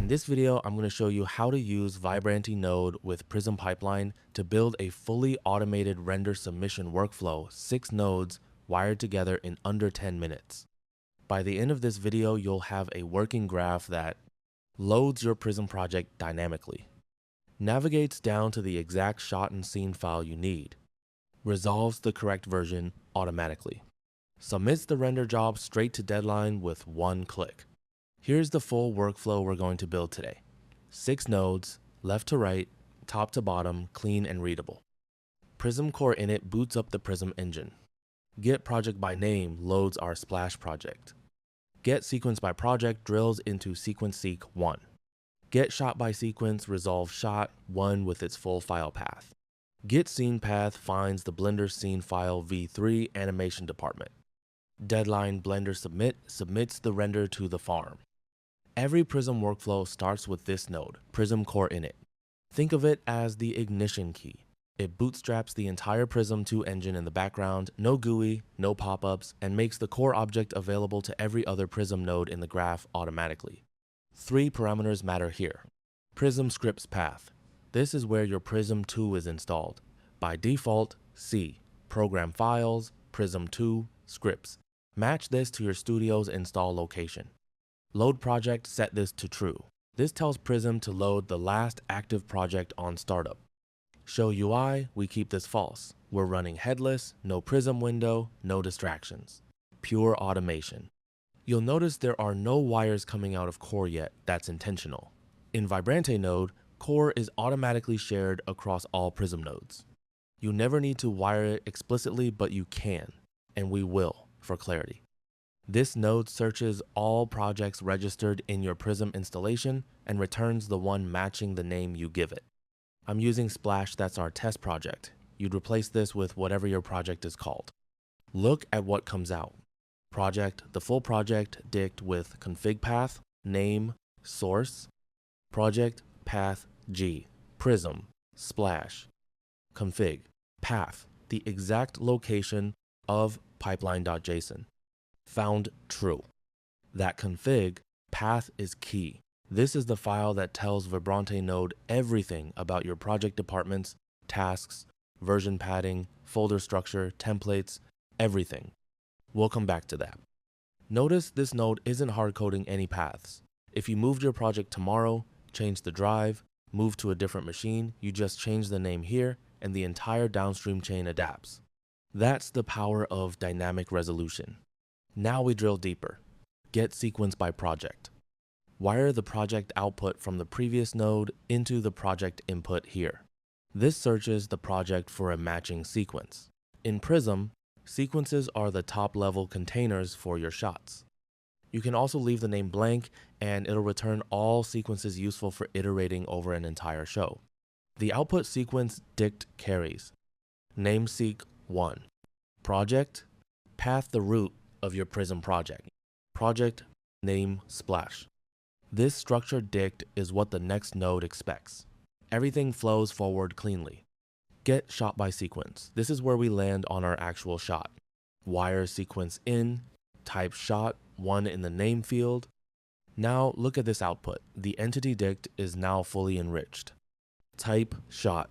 In this video, I'm going to show you how to use Vibrante Node with Prism Pipeline to build a fully automated render submission workflow, 6 nodes wired together in under 10 minutes. By the end of this video, you'll have a working graph that loads your Prism project dynamically, navigates down to the exact shot and scene file you need, resolves the correct version automatically, submits the render job straight to deadline with one click. Here's the full workflow we're going to build today. 6 nodes, left to right, top to bottom, clean and readable. Prism Core Init boots up the Prism engine. Get project by name loads our Splash project. Get sequence by project drills into sequence seek 1. Get shot by sequence resolves shot 1 with its full file path. Get scene path finds the Blender scene file v3 animation department. Deadline Blender submit submits the render to the farm. Every Prism workflow starts with this node, Prism Core Init. Think of it as the ignition key. It bootstraps the entire Prism 2 engine in the background, no GUI, no pop-ups, and makes the core object available to every other Prism node in the graph automatically. 3 parameters matter here. Prism scripts path. This is where your Prism 2 is installed. By default, C, Program Files, Prism 2, Scripts. Match this to your studio's install location. Load project, set this to true. This tells Prism to load the last active project on startup. Show UI, we keep this false. We're running headless, no Prism window, no distractions. Pure automation. You'll notice there are no wires coming out of Core yet. That's intentional. In Vibrante Node, Core is automatically shared across all Prism nodes. You never need to wire it explicitly, but you can, and we will for clarity. This node searches all projects registered in your Prism installation and returns the one matching the name you give it. I'm using Splash, that's our test project. You'd replace this with whatever your project is called. Look at what comes out. Project, the full project dict with config path, name, source, project, path, G, Prism, Splash, config, path, the exact location of pipeline.json. Found true. That config path is key. This is the file that tells Vibrante Node everything about your project departments, tasks, version padding, folder structure, templates, everything. We'll come back to that. Notice this node isn't hard-coding any paths. If you moved your project tomorrow, change the drive, move to a different machine, you just change the name here, and the entire downstream chain adapts. That's the power of dynamic resolution. Now we drill deeper. Get sequence by project. Wire the project output from the previous node into the project input here. This searches the project for a matching sequence. In Prism, sequences are the top-level containers for your shots. You can also leave the name blank and it'll return all sequences useful for iterating over an entire show. The output sequence dict carries. Name seek 1. Project, path the root of your Prism project. Project, name, Splash. This structured dict is what the next node expects. Everything flows forward cleanly. Get shot by sequence. This is where we land on our actual shot. Wire sequence in, type shot 1 in the name field. Now look at this output. The entity dict is now fully enriched. Type shot.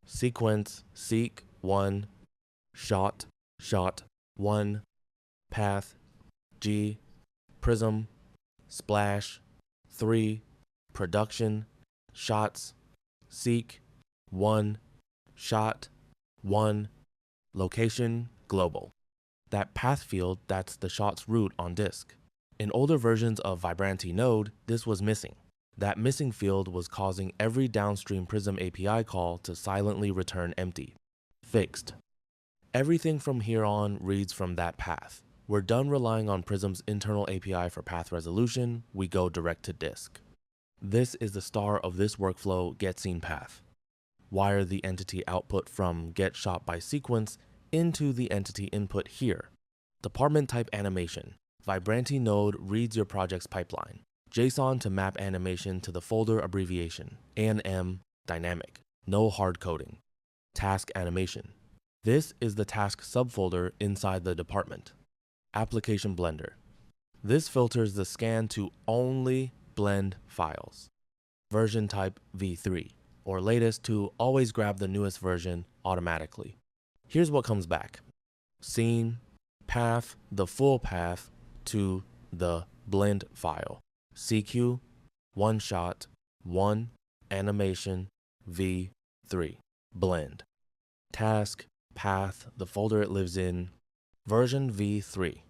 Sequence seek 1, shot 1, path, G, Prism, Splash, 3, production, shots, seek, 1, shot, 1, location, global. That path field, that's the shot's root on disk. In older versions of Vibrante Node, this was missing. That missing field was causing every downstream Prism API call to silently return empty. Fixed. Everything from here on reads from that path. We're done relying on Prism's internal API for path resolution, we go direct to disk. This is the star of this workflow, getScenePath. Wire the entity output from getShotBySequence into the entity input here. Department type animation. Vibrante Node reads your project's pipeline. JSON to map animation to the folder abbreviation. ANM, dynamic, no hard coding. Task animation. This is the task subfolder inside the department. Application Blender. This filters the scan to only blend files. Version type V3, or latest to always grab the newest version automatically. Here's what comes back. Scene, path, the full path to the blend file. CQ, one shot, one, animation, V3, blend. Task, path, the folder it lives in, version V3,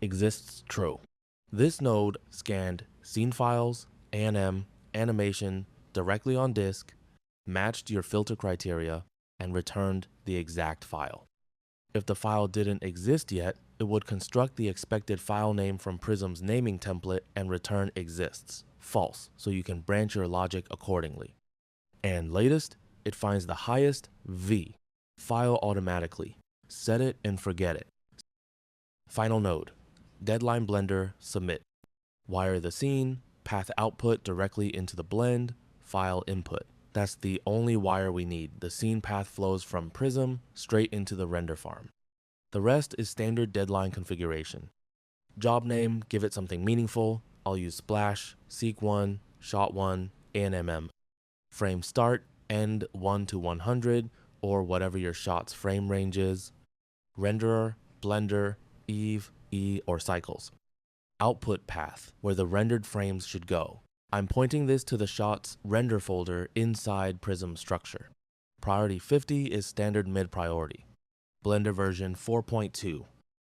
exists true. This node scanned scene files, A&M, animation directly on disk, matched your filter criteria, and returned the exact file. If the file didn't exist yet, it would construct the expected file name from Prism's naming template and return exists, false, so you can branch your logic accordingly. And latest, it finds the highest V file automatically. Set it and forget it. Final node, deadline blender, submit. Wire the scene, path output directly into the blend, file input. That's the only wire we need. The scene path flows from Prism straight into the render farm. The rest is standard deadline configuration. Job name, give it something meaningful. I'll use splash, seek 1, shot 1, ANMM. Frame start, end 1 to 100, or whatever your shot's frame range is. Renderer, blender, Eve, E, or cycles. Output path, where the rendered frames should go. I'm pointing this to the shot's render folder inside Prism structure. Priority 50 is standard mid-priority. Blender version 4.2.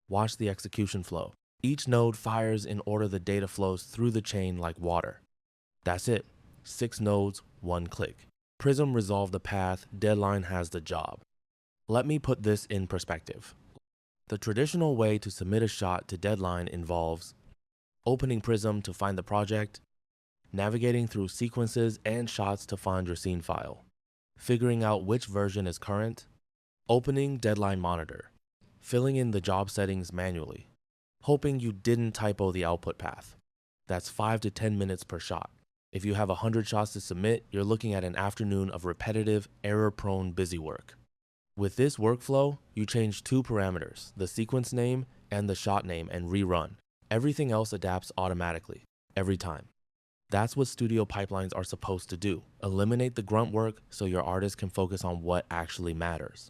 Watch the execution flow. Each node fires in order the data flows through the chain like water. That's it. 6 nodes, 1 click. Prism resolved the path, deadline has the job. Let me put this in perspective. The traditional way to submit a shot to deadline involves opening Prism to find the project, navigating through sequences and shots to find your scene file, figuring out which version is current, opening Deadline Monitor, filling in the job settings manually, hoping you didn't typo the output path. That's 5 to 10 minutes per shot. If you have 100 shots to submit, you're looking at an afternoon of repetitive, error-prone busy work. With this workflow, you change 2 parameters, the sequence name and the shot name, and rerun. Everything else adapts automatically, every time. That's what studio pipelines are supposed to do. Eliminate the grunt work so your artist can focus on what actually matters.